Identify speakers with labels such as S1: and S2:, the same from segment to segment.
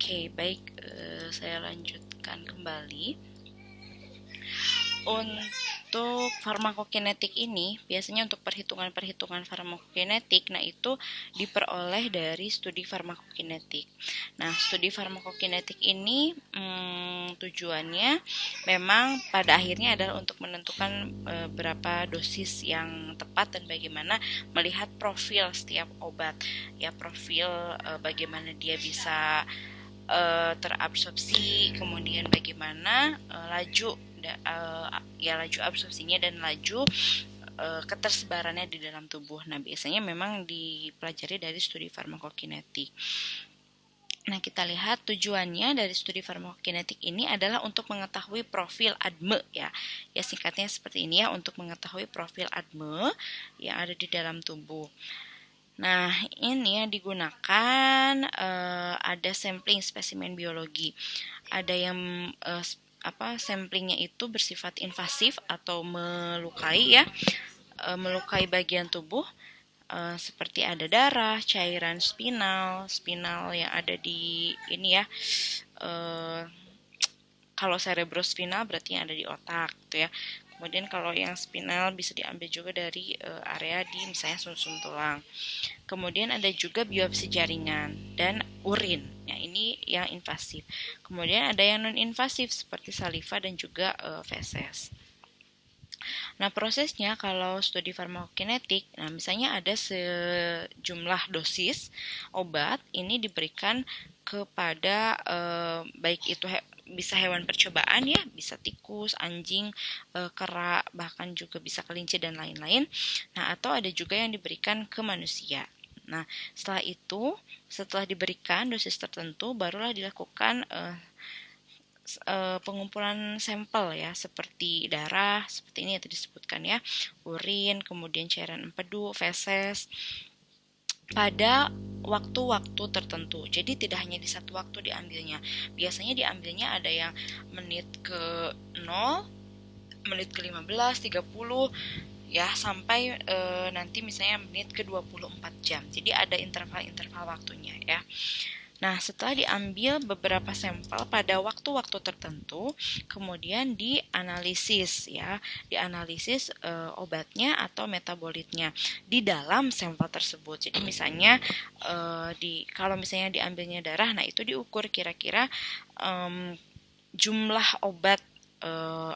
S1: Oke, baik, saya lanjutkan kembali. Untuk farmakokinetik ini, biasanya untuk perhitungan-perhitungan farmakokinetik, nah itu diperoleh dari studi farmakokinetik. Nah, studi farmakokinetik ini tujuannya memang pada akhirnya adalah untuk menentukan berapa dosis yang tepat dan bagaimana melihat profil setiap obat, ya profil bagaimana dia bisa terabsorpsi, kemudian bagaimana laju absorpsinya dan laju ketersebarannya di dalam tubuh. Nah, biasanya memang dipelajari dari studi farmakokinetik. Nah, kita lihat tujuannya dari studi farmakokinetik ini adalah untuk mengetahui profil ADME ya. Ya, singkatnya seperti ini ya, untuk mengetahui profil ADME yang ada di dalam tubuh. Nah, ini yang digunakan ada sampling spesimen biologi. Ada yang samplingnya itu bersifat invasif atau melukai ya, melukai bagian tubuh seperti ada darah, cairan spinal yang ada di ini ya. Kalau cerebrospinal berarti yang ada di otak gitu ya. Kemudian kalau yang spinal bisa diambil juga dari area di misalnya sumsum tulang. Kemudian ada juga biopsi jaringan dan urin. Ya, ini yang invasif. Kemudian ada yang non-invasif seperti saliva dan juga feses. Nah, prosesnya kalau studi farmakokinetik, nah misalnya ada sejumlah dosis obat ini diberikan kepada baik itu bisa hewan percobaan ya, bisa tikus, anjing, kera, bahkan juga bisa kelinci dan lain-lain. Nah, atau ada juga yang diberikan ke manusia. Nah, setelah diberikan dosis tertentu, barulah dilakukan pengumpulan sampel ya, seperti darah, seperti ini yang tadi disebutkan ya, urin, kemudian cairan empedu, feses, pada waktu-waktu tertentu. Jadi tidak hanya di satu waktu diambilnya. Biasanya diambilnya ada yang menit ke 0, menit ke 15, 30 ya, sampai nanti misalnya menit ke 24 jam. Jadi ada interval-interval waktunya ya. Nah, setelah diambil beberapa sampel pada waktu-waktu tertentu, kemudian dianalisis ya, dianalisis obatnya atau metabolitnya di dalam sampel tersebut. Jadi misalnya kalau misalnya diambilnya darah, nah itu diukur kira-kira jumlah obat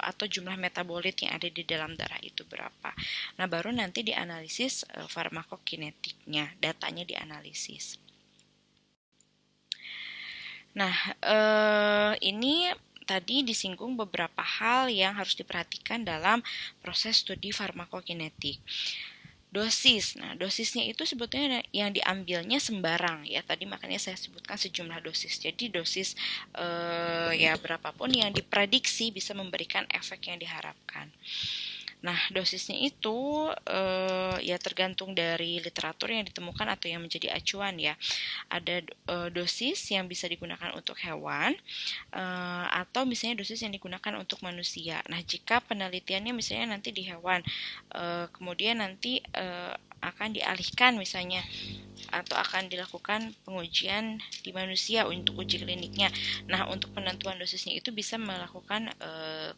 S1: atau jumlah metabolit yang ada di dalam darah itu berapa. Nah, baru nanti dianalisis farmakokinetiknya, datanya dianalisis. Nah, ini tadi disinggung beberapa hal yang harus diperhatikan dalam proses studi farmakokinetik. Dosis, nah dosisnya itu sebetulnya yang diambilnya sembarang ya. Tadi makanya saya sebutkan sejumlah dosis. Jadi dosis ya berapapun yang diprediksi bisa memberikan efek yang diharapkan. Nah, dosisnya itu ya tergantung dari literatur yang ditemukan atau yang menjadi acuan ya. Ada dosis yang bisa digunakan untuk hewan atau misalnya dosis yang digunakan untuk manusia. Nah, jika penelitiannya misalnya nanti di hewan, kemudian nanti akan dialihkan misalnya atau akan dilakukan pengujian di manusia untuk uji kliniknya. Nah, untuk penentuan dosisnya itu bisa melakukan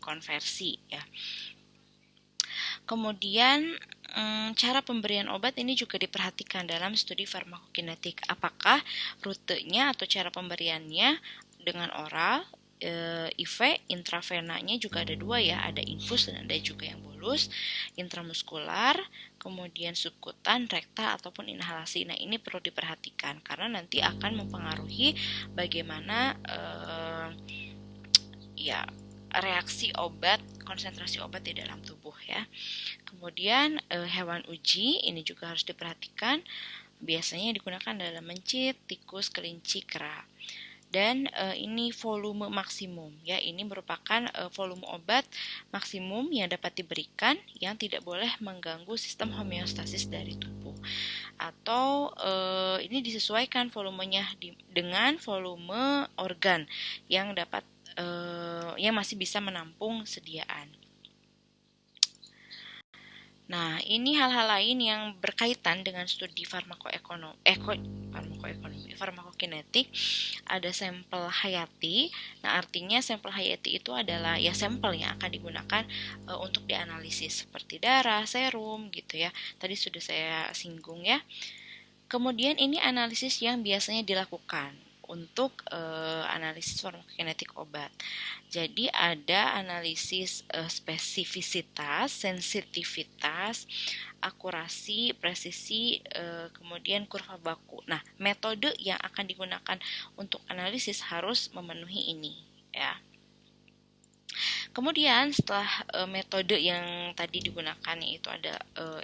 S1: konversi ya. Kemudian cara pemberian obat ini juga diperhatikan dalam studi farmakokinetik. Apakah rutenya atau cara pemberiannya dengan oral, IV, intravenanya juga ada dua ya, ada infus dan ada juga yang bolus, intramuskular, kemudian subkutan, rektal ataupun inhalasi. Nah, ini perlu diperhatikan karena nanti akan mempengaruhi bagaimana ya reaksi obat, konsentrasi obat di dalam tubuh ya. Kemudian hewan uji ini juga harus diperhatikan. Biasanya digunakan dalam mencit, tikus, kelinci, kera. Dan ini volume maksimum ya, ini merupakan volume obat maksimum yang dapat diberikan yang tidak boleh mengganggu sistem homeostasis dari tubuh. Atau ini disesuaikan volumenya dengan volume organ yang dapat yang masih bisa menampung sediaan. Nah, ini hal-hal lain yang berkaitan dengan studi farmakokinetik. Ada sampel hayati. Nah, artinya sampel hayati itu adalah ya sampel yang akan digunakan untuk dianalisis seperti darah, serum gitu ya. Tadi sudah saya singgung ya. Kemudian ini analisis yang biasanya dilakukan untuk analisis farmakokinetik obat. Jadi ada analisis spesifisitas, sensitivitas, akurasi, presisi, kemudian kurva baku. Nah, metode yang akan digunakan untuk analisis harus memenuhi ini, ya. Kemudian setelah metode yang tadi digunakan itu ada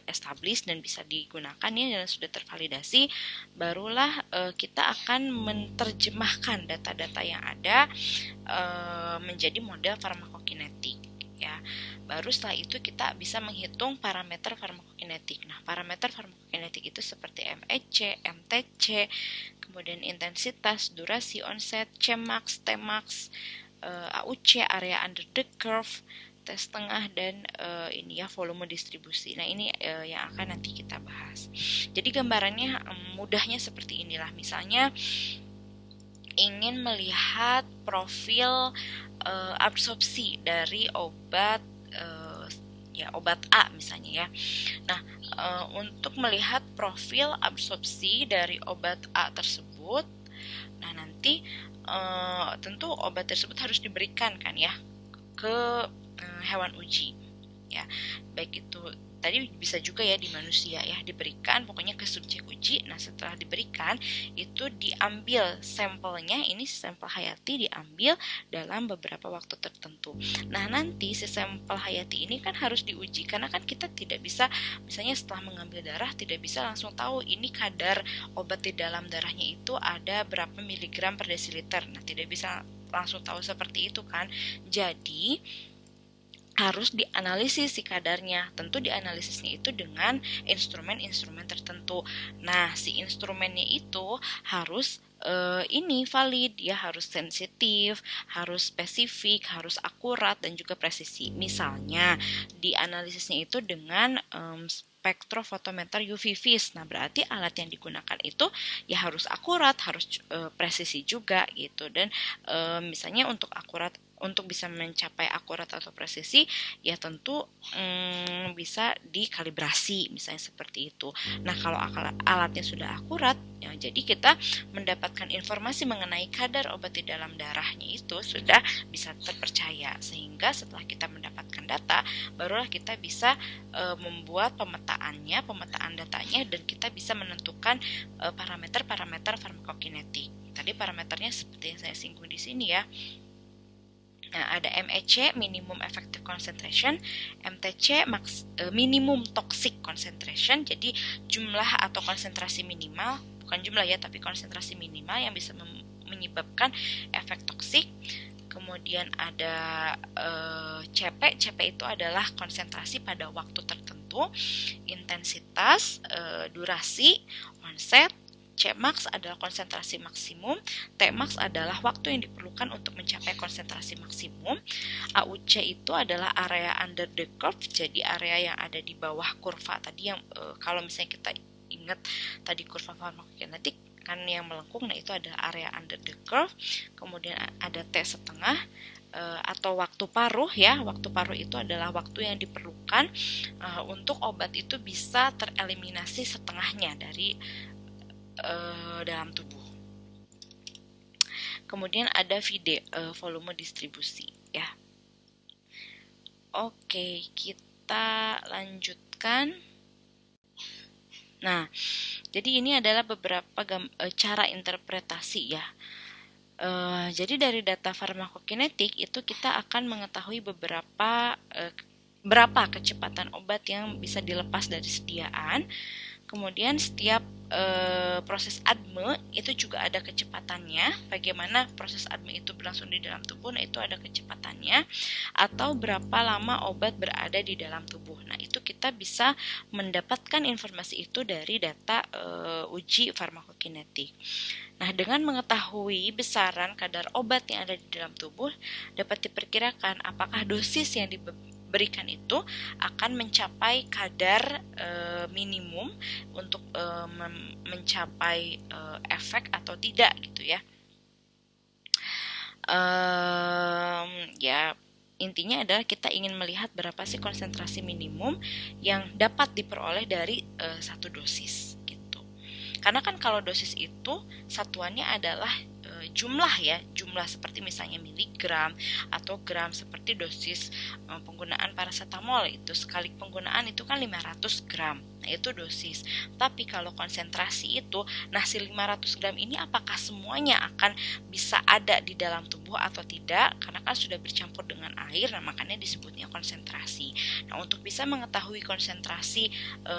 S1: established dan bisa digunakan ya dan sudah tervalidasi, barulah kita akan menerjemahkan data-data yang ada menjadi model farmakokinetik ya. Baru setelah itu kita bisa menghitung parameter farmakokinetik. Nah, parameter farmakokinetik itu seperti MEC, MTC, kemudian intensitas, durasi onset, Cmax, Tmax, AUC, area under the curve, tes tengah, dan ini ya volume distribusi. Nah, ini yang akan nanti kita bahas. Jadi gambarannya mudahnya seperti inilah. Misalnya ingin melihat profil absorpsi dari obat obat A misalnya ya. Nah, untuk melihat profil absorpsi dari obat A tersebut, nah nanti tentu obat tersebut harus diberikan kan ya ke hewan uji ya, baik itu tadi bisa juga ya di manusia ya, diberikan pokoknya ke subjek uji. Nah, setelah diberikan itu diambil sampelnya, ini sampel hayati diambil dalam beberapa waktu tertentu. Nah, nanti si sampel hayati ini kan harus diuji karena kan kita tidak bisa misalnya setelah mengambil darah tidak bisa langsung tahu ini kadar obat di dalam darahnya itu ada berapa miligram per desiliter. Nah, tidak bisa langsung tahu seperti itu kan. Jadi harus dianalisis si kadarnya. Tentu dianalisisnya itu dengan instrumen-instrumen tertentu. Nah, si instrumennya itu harus ini valid, ya harus sensitif, harus spesifik, harus akurat, dan juga presisi. Misalnya, dianalisisnya itu dengan spektrofotometer UV vis. Nah, berarti alat yang digunakan itu ya harus akurat, harus presisi juga gitu. Dan misalnya untuk akurat, untuk bisa mencapai akurat atau presisi ya tentu bisa dikalibrasi misalnya seperti itu. Nah, kalau alatnya sudah akurat ya, jadi kita mendapatkan informasi mengenai kadar obat di dalam darahnya itu sudah bisa terpercaya, sehingga setelah kita mendapatkan data barulah kita bisa membuat pemetaan datanya, dan kita bisa menentukan parameter-parameter farmakokinetik. Tadi parameternya seperti yang saya singgung di sini ya. Nah, ada MEC, minimum effective concentration, MTC, minimum toxic concentration, jadi jumlah atau konsentrasi minimal, bukan jumlah ya, tapi konsentrasi minimal yang bisa menyebabkan efek toksik. Kemudian ada CP itu adalah konsentrasi pada waktu tertentu, intensitas, durasi, onset. Cmax adalah konsentrasi maksimum, Tmax adalah waktu yang diperlukan untuk mencapai konsentrasi maksimum, AUC itu adalah area under the curve, jadi area yang ada di bawah kurva tadi yang kalau misalnya kita ingat tadi kurva farmakokinetik kan yang melengkung, nah itu adalah area under the curve. Kemudian ada T setengah atau waktu paruh ya. Waktu paruh itu adalah waktu yang diperlukan untuk obat itu bisa tereliminasi setengahnya dari dalam tubuh. Kemudian ada VD, volume distribusi ya. Oke, kita lanjutkan. Nah, jadi ini adalah beberapa cara interpretasi ya. Jadi dari data farmakokinetik itu kita akan mengetahui berapa kecepatan obat yang bisa dilepas dari sediaan. Kemudian setiap proses ADME itu juga ada kecepatannya. Bagaimana proses ADME itu berlangsung di dalam tubuh, nah itu ada kecepatannya. Atau berapa lama obat berada di dalam tubuh. Nah, itu kita bisa mendapatkan informasi itu dari data uji farmakokinetik. Nah, dengan mengetahui besaran kadar obat yang ada di dalam tubuh, dapat diperkirakan apakah dosis yang berikan itu akan mencapai kadar minimum untuk mencapai efek atau tidak gitu ya. Ya intinya adalah kita ingin melihat berapa sih konsentrasi minimum yang dapat diperoleh dari satu dosis gitu. Karena kan kalau dosis itu satuannya adalah jumlah seperti misalnya miligram atau gram, seperti dosis penggunaan paracetamol itu sekali penggunaan itu kan 500 gram. Nah, itu dosis. Tapi kalau konsentrasi itu, nah si 500 gram ini apakah semuanya akan bisa ada di dalam tubuh atau tidak? Karena kan sudah bercampur dengan air, nah makanya disebutnya konsentrasi. Nah, untuk bisa mengetahui konsentrasi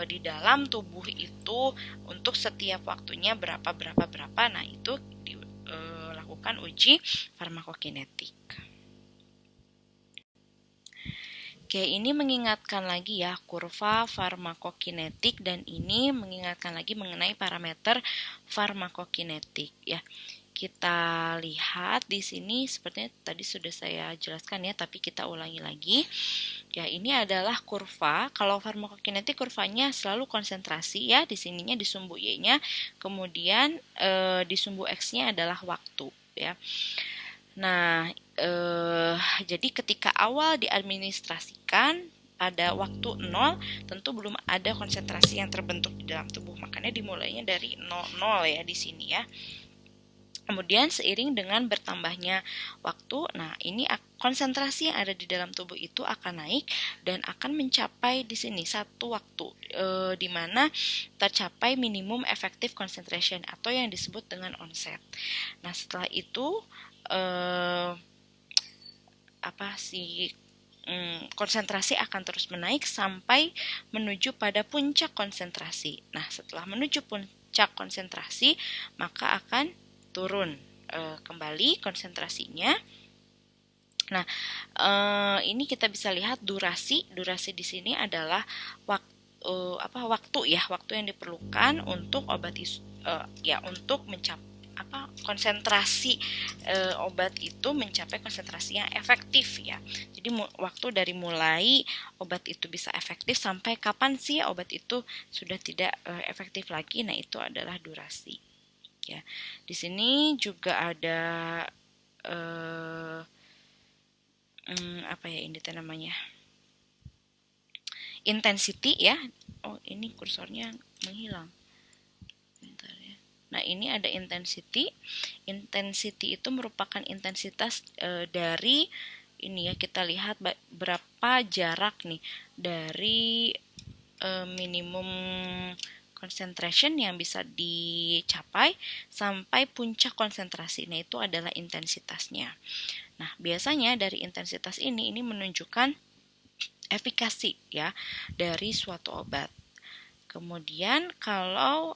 S1: di dalam tubuh itu untuk setiap waktunya berapa, nah itu lakukan uji farmakokinetik. Oke, ini mengingatkan lagi ya kurva farmakokinetik, dan ini mengingatkan lagi mengenai parameter farmakokinetik ya. Kita lihat di sini sepertinya tadi sudah saya jelaskan ya, tapi kita ulangi lagi. Ya, ini adalah kurva. Kalau farmakokinetik kurvanya selalu konsentrasi ya, di sininya di sumbu Y-nya, kemudian di sumbu X-nya adalah waktu ya. Nah, jadi ketika awal diadministrasikan pada waktu 0, tentu belum ada konsentrasi yang terbentuk di dalam tubuh. Makanya dimulainya dari 0 ya di sini ya. Kemudian seiring dengan bertambahnya waktu, nah ini konsentrasi yang ada di dalam tubuh itu akan naik dan akan mencapai di sini satu waktu di mana tercapai minimum effective concentration atau yang disebut dengan onset. Nah, setelah itu konsentrasi akan terus menaik sampai menuju pada puncak konsentrasi. Nah, setelah menuju puncak konsentrasi, maka akan turun kembali konsentrasinya. Nah, ini kita bisa lihat durasi di sini adalah waktu yang diperlukan untuk obat untuk mencapai konsentrasi obat itu mencapai konsentrasi yang efektif ya. Jadi waktu dari mulai obat itu bisa efektif sampai kapan sih obat itu sudah tidak efektif lagi. Nah, itu adalah durasi. Ya, di sini juga ada intensity ya. Oh, ini kursornya menghilang. Bentar ya. Nah, ini ada intensity. Intensity itu merupakan intensitas dari ini ya, kita lihat berapa jarak nih dari minimum concentration yang bisa dicapai sampai puncak konsentrasi. Nah, itu adalah intensitasnya. Nah, biasanya dari intensitas ini menunjukkan efikasi ya dari suatu obat. Kemudian kalau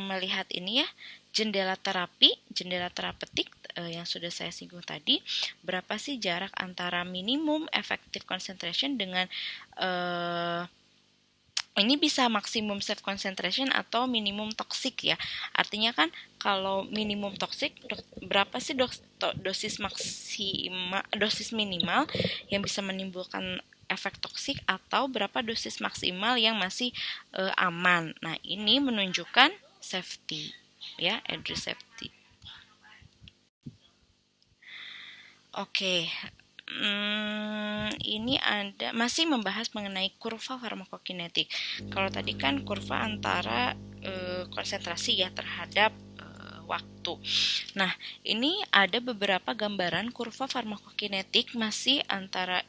S1: melihat ini ya, jendela terapeutik yang sudah saya singgung tadi, berapa sih jarak antara minimum effective concentration dengan ini bisa maksimum safe concentration atau minimum toxic ya. Artinya kan kalau minimum toxic berapa sih dosis minimal yang bisa menimbulkan efek toksik, atau berapa dosis maksimal yang masih aman. Nah, ini menunjukkan safety ya, address safety. Oke. Ini ada masih membahas mengenai kurva farmakokinetik. Kalau tadi kan kurva antara konsentrasi ya terhadap waktu. Nah, ini ada beberapa gambaran kurva farmakokinetik masih antara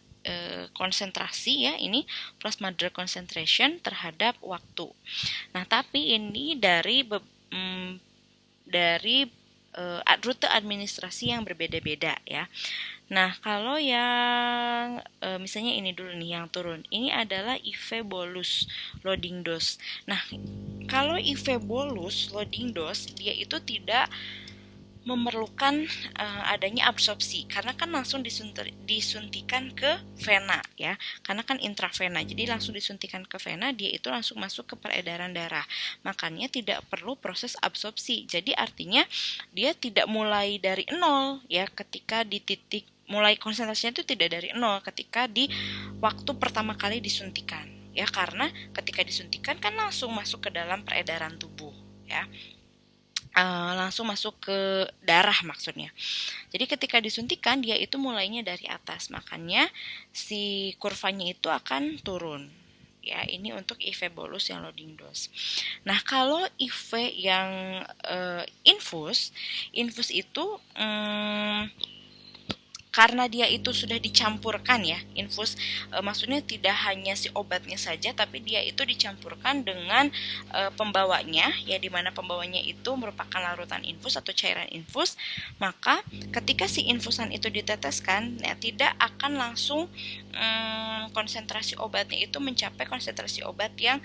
S1: konsentrasi ya, ini plasma drug concentration terhadap waktu. Nah, tapi ini dari rute administrasi yang berbeda-beda ya. Nah, kalau yang misalnya ini dulu nih yang turun, ini adalah IV bolus loading dose. Nah, kalau IV bolus loading dose dia itu tidak memerlukan adanya absorpsi, karena kan langsung disuntikan ke vena ya, karena kan intravena, jadi langsung disuntikan ke vena, dia itu langsung masuk ke peredaran darah, makanya tidak perlu proses absorpsi. Jadi artinya dia tidak mulai dari nol ya ketika di titik mulai konsentrasinya itu tidak dari nol ketika di waktu pertama kali disuntikan, ya, karena ketika disuntikan kan langsung masuk ke dalam peredaran tubuh, ya. Langsung masuk ke darah maksudnya. Jadi ketika disuntikan dia itu mulainya dari atas, makanya si kurvanya itu akan turun. Ya, ini untuk IV bolus yang loading dose. Nah, kalau IV yang infus itu karena dia itu sudah dicampurkan, ya, infus maksudnya tidak hanya si obatnya saja, tapi dia itu dicampurkan dengan pembawanya, ya, dimana pembawanya itu merupakan larutan infus atau cairan infus. Maka ketika si infusan itu diteteskan, ya, tidak akan langsung konsentrasi obatnya itu mencapai konsentrasi obat yang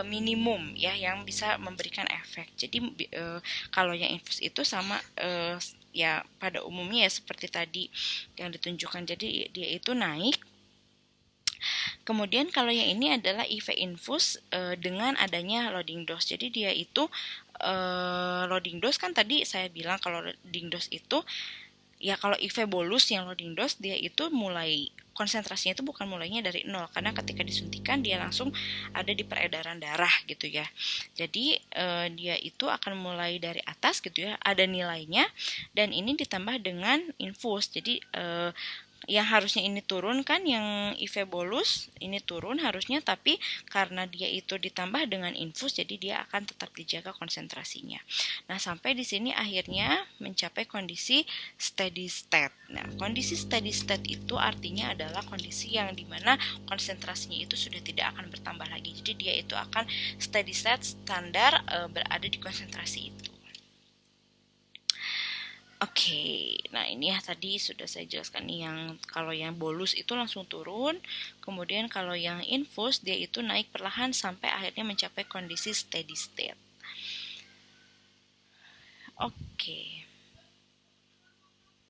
S1: minimum, ya, yang bisa memberikan efek. Jadi kalau yang infus itu sama ya pada umumnya ya seperti tadi yang ditunjukkan, jadi dia itu naik. Kemudian kalau yang ini adalah IV infus dengan adanya loading dose. Jadi dia itu loading dose kan tadi saya bilang kalau loading dose itu ya, kalau IV bolus yang loading dose dia itu mulai konsentrasinya itu bukan mulainya dari nol, karena ketika disuntikan dia langsung ada di peredaran darah gitu ya. Jadi dia itu akan mulai dari atas gitu ya, ada nilainya, dan ini ditambah dengan infus. Jadi yang harusnya ini turun kan, yang IV bolus ini turun harusnya, tapi karena dia itu ditambah dengan infus, jadi dia akan tetap dijaga konsentrasinya. Nah, sampai di sini akhirnya mencapai kondisi steady state. Nah, kondisi steady state itu artinya adalah kondisi yang dimana konsentrasinya itu sudah tidak akan bertambah lagi. Jadi dia itu akan steady state, standar berada di konsentrasi itu. Oke, nah ini ya tadi sudah saya jelaskan nih, yang kalau yang bolus itu langsung turun, kemudian kalau yang infus dia itu naik perlahan sampai akhirnya mencapai kondisi steady state. Oke,